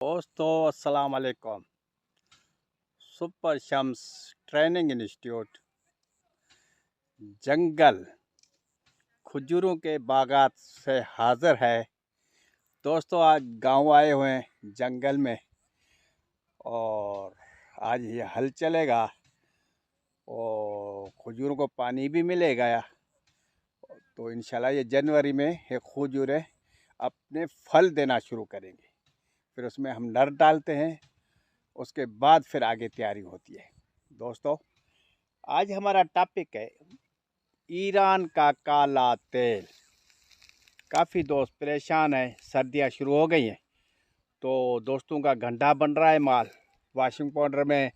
दोस्तों अस्सलाम वालेकुम। सुपर शम्स ट्रेनिंग इंस्टीट्यूट जंगल खजूरों के बागात से हाजिर है। दोस्तों आज गांव आए हुए हैं जंगल में और आज ये हल चलेगा और खजूरों को पानी भी मिलेगा। तो इंशाल्लाह ये जनवरी में ये खजूरें अपने फल देना शुरू करेंगे। फिर उसमें हम नर डालते हैं, उसके बाद फिर आगे तैयारी होती है। दोस्तों आज हमारा टॉपिक है ईरान का काला तेल। काफ़ी दोस्त परेशान हैं, सर्दियाँ शुरू हो गई हैं तो दोस्तों का गंदा बन रहा है माल, वॉशिंग पाउडर में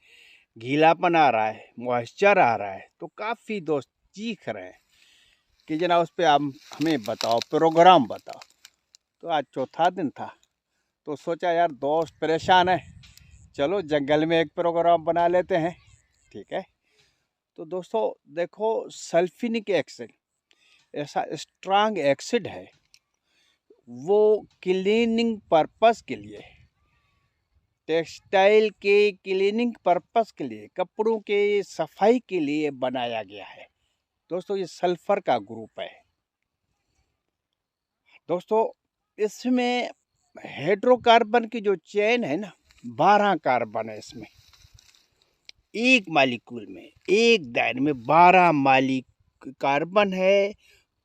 गीलापन आ रहा है, मॉइस्चर आ रहा है। तो काफ़ी दोस्त चीख रहे हैं कि जना उस पर आप हमें बताओ, प्रोग्राम बताओ। तो आज चौथा दिन था तो सोचा यार दोस्त परेशान है, चलो जंगल में एक प्रोग्राम बना लेते हैं। ठीक है। तो दोस्तों देखो, सल्फिनिक एसिड ऐसा स्ट्रांग एसिड है, वो क्लीनिंग पर्पस के लिए, टेक्सटाइल के क्लीनिंग पर्पस के लिए, कपड़ों के सफाई के लिए बनाया गया है। दोस्तों ये सल्फर का ग्रुप है। दोस्तों इसमें हाइड्रोकार्बन की जो चेन है ना, 12 कार्बन है इसमें। एक मालिक्यूल में, एक दायरे में 12 कार्बन है।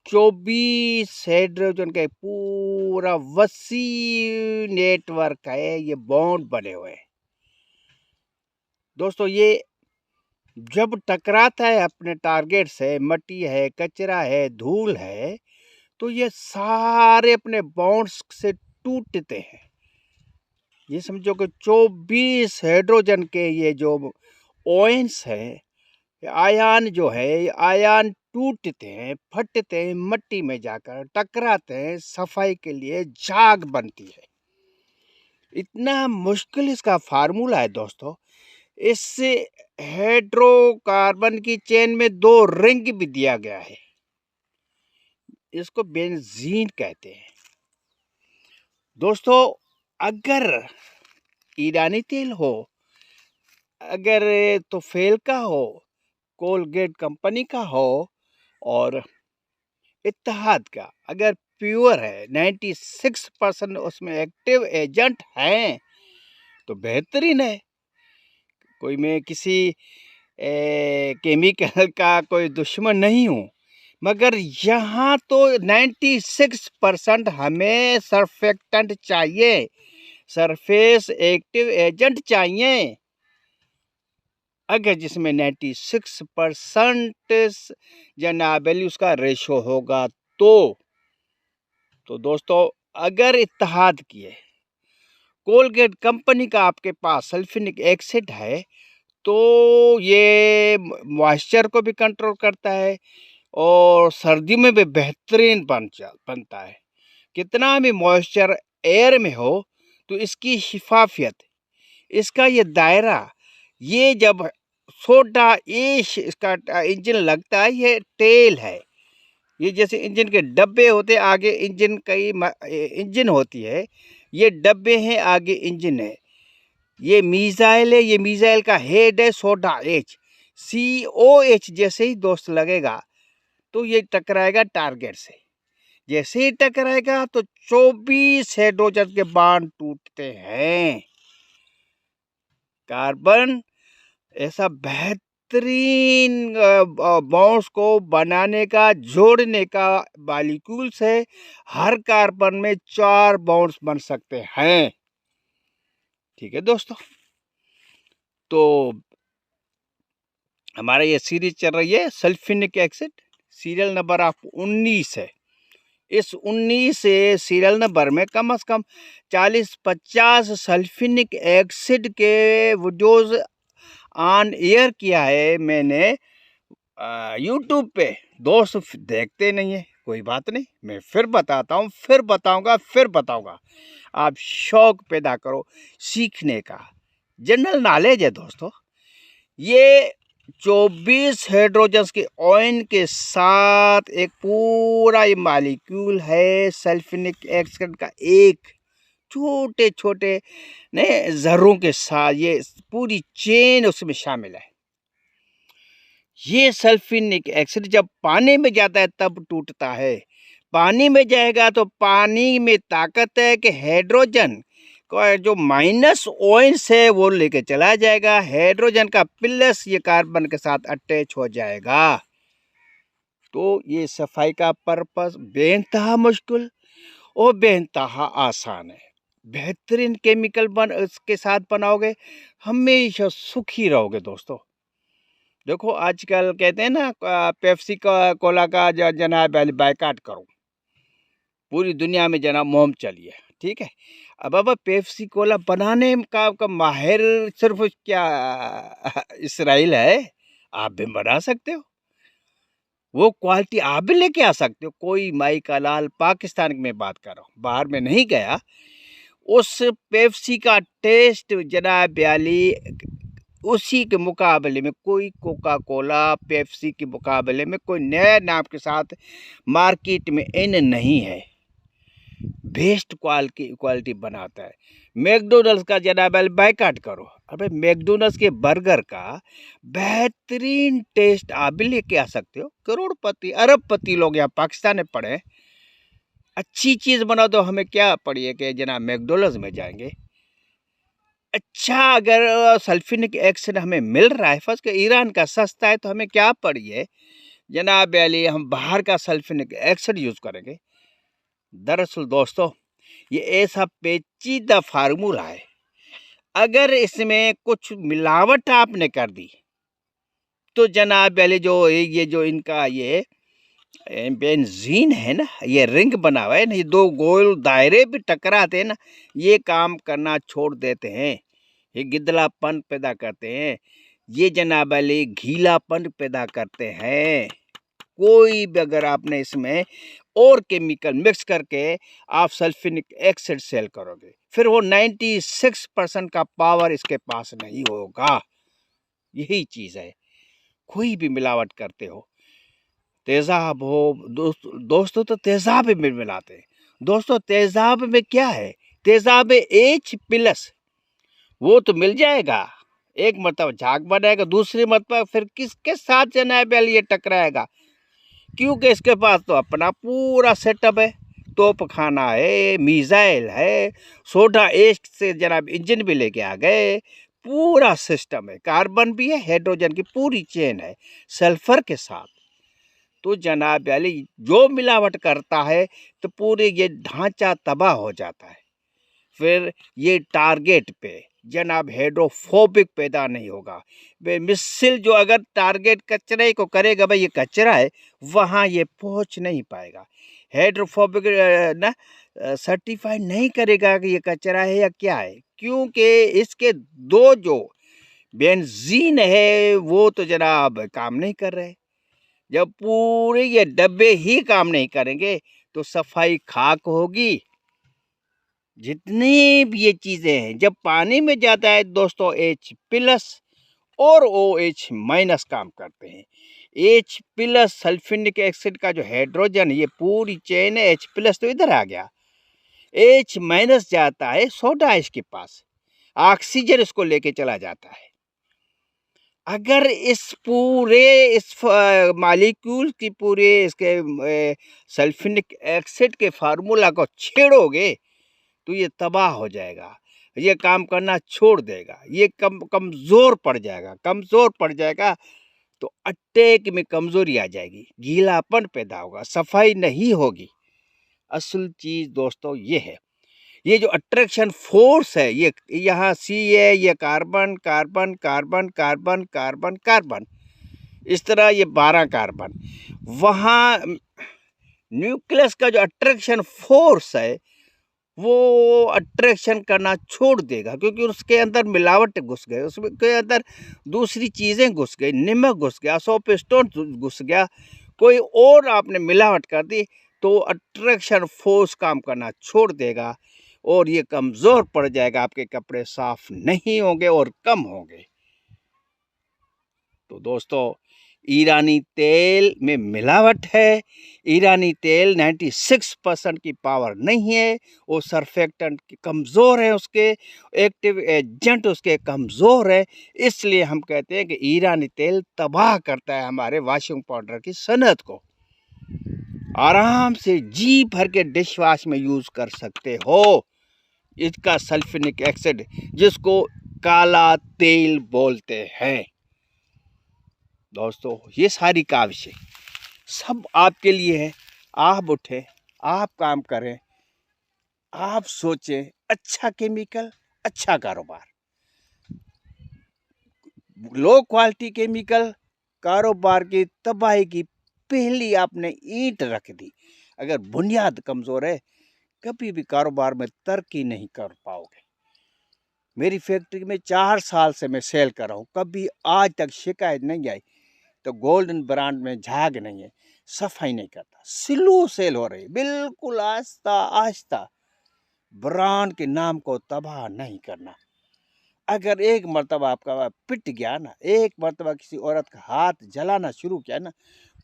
24 हाइड्रोजन का पूरा वसी नेटवर्क है, ये बॉन्ड बने हुए हैं। दोस्तों ये जब टकराता है अपने टारगेट से, मट्टी है, कचरा है, धूल है, तो ये सारे अपने बॉन्ड्स से टूटते हैं। ये समझो कि 24 हाइड्रोजन के ये जो ओएंस है, आयन जो है, आयन टूटते हैं, फटते हैं, मट्टी में जाकर टकराते हैं, सफाई के लिए झाग बनती है। इतना मुश्किल इसका फार्मूला है दोस्तों। इससे हाइड्रोकार्बन की चेन में 2 रिंग भी दिया गया है, इसको बेंजीन कहते हैं। दोस्तों अगर ईरानी तेल हो, अगर तो फेल का हो, कोलगेट कंपनी का हो, और इत्तेहाद का अगर प्योर है, 96% उसमें एक्टिव एजेंट हैं, तो बेहतरीन है। कोई मैं किसी केमिकल का कोई दुश्मन नहीं हूँ, मगर यहाँ तो 96% हमें सर्फेक्टेंट चाहिए, सरफेस एक्टिव एजेंट चाहिए। अगर जिसमें 96% जनाबली उसका रेशो होगा तो दोस्तों अगर इत्तेहाद किए, कोलगेट कंपनी का आपके पास सल्फिनिक एसिड है, तो ये मॉइस्चर को भी कंट्रोल करता है और सर्दी में भी बेहतरीन बनता है। कितना भी मॉइस्चर एयर में हो तो इसकी शिफाफियत, इसका ये दायरा, ये जब सोडा एश इसका इंजन लगता है, ये टेल है। ये जैसे इंजन के डब्बे होते, आगे इंजन कई इंजन होती है, ये डब्बे हैं, आगे इंजन है। ये मिसाइल है, ये मिसाइल का हेड है सोडा एच, COH जैसे ही दोस्त लगेगा तो ये टकराएगा टारगेट से। जैसे ही टकराएगा तो 24 हाइड्रोजन के बांड टूटते हैं। कार्बन ऐसा बेहतरीन बॉन्ड्स को बनाने का, जोड़ने का मॉलिक्यूल्स है। हर कार्बन में 4 बॉन्ड्स बन सकते हैं। ठीक है दोस्तों, तो हमारा ये सीरीज चल रही है सल्फिनिक एसिड, सीरियल नंबर आप 19 है। इस 19 से सीरियल नंबर में कम से कम 40-50 सल्फिनिक एसिड के वीडियोज ऑन एयर किया है मैंने यूट्यूब पे। दोस्त देखते नहीं है, कोई बात नहीं, मैं फिर बताता हूँ, फिर बताऊँगा, फिर बताऊँगा। आप शौक पैदा करो सीखने का, जनरल नॉलेज है दोस्तों। ये 24 हाइड्रोजन के आयन के साथ एक पूरा ये मॉलिक्यूल है सल्फिनिक एसिड का, एक छोटे छोटे ने ज़र्रों के साथ ये पूरी चेन उसमें शामिल है। ये सल्फ्यूरिक एसिड जब पानी में जाता है तब टूटता है। पानी में जाएगा तो पानी में ताकत है कि हाइड्रोजन को जो माइनस आयंस है वो लेके चला जाएगा, हाइड्रोजन का प्लस ये कार्बन के साथ अटैच हो जाएगा। तो ये सफाई का पर्पस बेइंतहा मुश्किल और बेइंतहा आसान है। बेहतरीन केमिकल इसके साथ बनाओगे, हमेशा सुखी रहोगे दोस्तों। देखो आजकल कहते हैं ना पेप्सी का कोला का जनाब बायकाट करो, पूरी दुनिया में जनाब मुहिम चली है, ठीक है। अब पेप्सी कोला बनाने का माहिर सिर्फ क्या इसराइल है, आप भी बना सकते हो, वो क्वालिटी आप भी लेके आ सकते हो। कोई माई का लाल पाकिस्तान में बात कर रहा हूँ, बाहर में नहीं गया, उस पेप्सी का टेस्ट जनाब ब्याली उसी के मुकाबले में कोई कोका कोला पेप्सी के मुकाबले में कोई नए नाम के साथ मार्केट में इन नहीं है, बेस्ट क्वालिटी बनाता है। मैकडोनल्ड्स का जनाब बायकाट करो, अबे मैकडोनल्ड्स के बर्गर का बेहतरीन टेस्ट आप भी लेके आ सकते हो। करोड़पति अरबपति लोग यहाँ पाकिस्तान में पड़े, अच्छी चीज़ बनाओ तो हमें क्या पड़ी है कि जनाब मैकडोनल्ड्स में जाएंगे। अच्छा अगर सल्फ्यूरिक एसिड हमें मिल रहा है, फर्स्ट ईरान का सस्ता है, तो हमें क्या पड़ी है जनाब अली हम बाहर का सल्फ्यूरिक एसिड यूज़ करेंगे। दरअसल दोस्तों ये ऐसा पेचीदा फार्मूला है, अगर इसमें कुछ मिलावट आपने कर दी तो जनाब अली जो ये जो इनका ये बेंजीन है ना, ये रिंग बना हुआ है ना, ये दो गोल दायरे भी टकराते हैं ना, ये काम करना छोड़ देते हैं, ये गिदलापन पैदा करते हैं, ये जनाब अली गीलापन पैदा करते हैं। कोई भी अगर आपने इसमें और केमिकल मिक्स करके आप सल्फ्यूरिक एसिड सेल करोगे, फिर वो 96% का पावर इसके पास नहीं होगा। यही चीज़ है, कोई भी मिलावट करते हो, तेज़ाब हो दोस्तों तो तेज़ाब में मिलाते हैं। दोस्तों तेज़ाब में क्या है, तेज़ाब H+, वो तो मिल जाएगा, एक मतलब झाग बनाएगा, दूसरी मतलब फिर किसके साथ जनाब ये टकराएगा, क्योंकि इसके पास तो अपना पूरा सेटअप है, तोप खाना है, मिसाइल है, सोडा एश से जनाब इंजन भी लेके आ गए, पूरा सिस्टम है, कार्बन भी है, हाइड्रोजन की पूरी चेन है सल्फर के साथ। तो जनाब अली जो मिलावट करता है तो पूरे ये ढांचा तबाह हो जाता है, फिर ये टारगेट पे जनाब हाइड्रोफोबिक पैदा नहीं होगा। मिसाइल जो अगर टारगेट कचरे को करेगा, भाई ये कचरा है, वहाँ ये पहुँच नहीं पाएगा। हाइड्रोफोबिक ना सर्टिफाइड नहीं करेगा कि ये कचरा है या क्या है, क्योंकि इसके दो जो बेंजीन है वो तो जनाब काम नहीं कर रहे। जब पूरे ये डब्बे ही काम नहीं करेंगे तो सफाई खाक होगी। जितनी भी ये चीज़ें हैं जब पानी में जाता है दोस्तों H+ और OH- काम करते हैं। H+ सल्फ्यूरिक एसिड का जो हाइड्रोजन ये पूरी चेन है, H+ तो इधर आ गया, H- जाता है सोडा एश के पास, ऑक्सीजन इसको लेके चला जाता है। अगर इस पूरे इस मालिक्यूल की पूरे इसके सल्फ्यूरिक एसिड के फार्मूला को छेड़ोगे तो ये तबाह हो जाएगा, ये काम करना छोड़ देगा, ये कमज़ोर पड़ जाएगा, कमज़ोर पड़ जाएगा तो अटैक में कमज़ोरी आ जाएगी, गीलापन पैदा होगा, सफाई नहीं होगी। असल चीज़ दोस्तों ये है, ये जो अट्रैक्शन फोर्स है, ये यहाँ C है, ये carbon carbon carbon carbon carbon carbon, इस तरह ये 12 कार्बन, वहाँ न्यूक्लियस का जो अट्रैक्शन फोर्स है वो अट्रैक्शन करना छोड़ देगा, क्योंकि उसके अंदर मिलावट घुस गए, उसके अंदर दूसरी चीज़ें घुस गई, नमक घुस गया, सोपस्टोन घुस गया, कोई और आपने मिलावट कर दी तो अट्रैक्शन फोर्स काम करना छोड़ देगा और ये कमज़ोर पड़ जाएगा, आपके कपड़े साफ नहीं होंगे और कम होंगे। तो दोस्तों ईरानी तेल में मिलावट है। ईरानी तेल 96% की पावर नहीं है, वो सर्फेक्टेंट कमज़ोर है, उसके एक्टिव एजेंट उसके कमज़ोर है। इसलिए हम कहते हैं कि ईरानी तेल तबाह करता है हमारे वॉशिंग पाउडर की सनत को। आराम से जी भर के डिश वॉश में यूज़ कर सकते हो इसका सल्फ्यूरिक एसिड, जिसको काला तेल बोलते हैं। दोस्तों, ये सारी काविशें सब आपके लिए है। आप उठें, आप काम करें, आप सोचें, अच्छा केमिकल, अच्छा कारोबार। लो क्वालिटी केमिकल कारोबार की तबाही की पहली आपने ईंट रख दी। अगर बुनियाद कमज़ोर है, कभी भी कारोबार में तरक्की नहीं कर पाओगे। मेरी फैक्ट्री में 4 साल से मैं सेल कर रहा हूँ, कभी आज तक शिकायत नहीं आई। तो गोल्डन ब्रांड में झाग नहीं है, सफाई नहीं करता, स्लो सेल हो रही, बिल्कुल आहिस्ता आहिस्ता। ब्रांड के नाम को तबाह नहीं करना। अगर एक मर्तबा आपका पिट गया ना, एक मर्तबा किसी औरत का हाथ जलाना शुरू किया ना,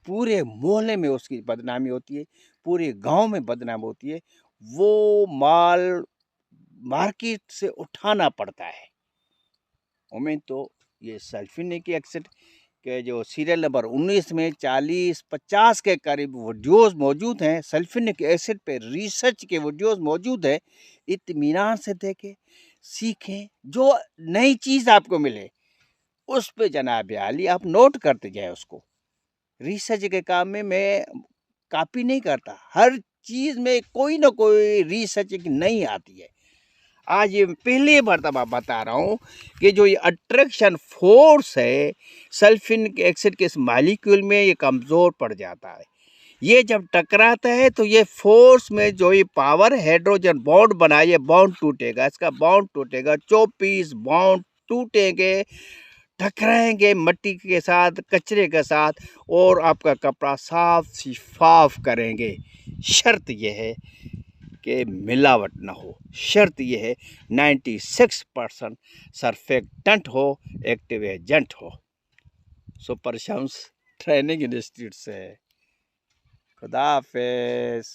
पूरे मोहल्ले में उसकी बदनामी होती है, पूरे गांव में बदनामी होती है। वो माल मार्केट से उठाना पड़ता है। उमें तो ये सल्फ्यूरिक एसिड के जो सीरियल नंबर 19 में 40-50 के करीब वीडियोस मौजूद हैं। सल्फ्यूरिक एसिड पे रिसर्च के वीडियोस मौजूद हैं। इत्मीनान से देखें, सीखें, जो नई चीज़ आपको मिले उस पे जनाब आली आप नोट करते जाएं उसको। रिसर्च के काम में मैं कॉपी नहीं करता, हर चीज़ में कोई ना कोई रिसर्च एक नई आती है। आज ये पहली मर्तबा बता रहा हूँ कि जो ये अट्रैक्शन फोर्स है सल्फ्यूरिक एसिड के इस मालिक्यूल में, ये कमज़ोर पड़ जाता है। ये जब टकराता है तो ये फोर्स में जो ये पावर हाइड्रोजन बॉन्ड बना, ये बॉन्ड टूटेगा, इसका बॉन्ड टूटेगा, 24 बॉन्ड टूटेंगे, टकराएंगे मिट्टी के साथ, कचरे के साथ, और आपका कपड़ा साफ शिफाफ करेंगे। शर्त यह है कि मिलावट ना हो। शर्त यह है 96% सर्फेक्टेंट हो, एक्टिव एजेंट हो। सुपर शम्स ट्रेनिंग इंस्टीट्यूट से। खुदा हाफिज़।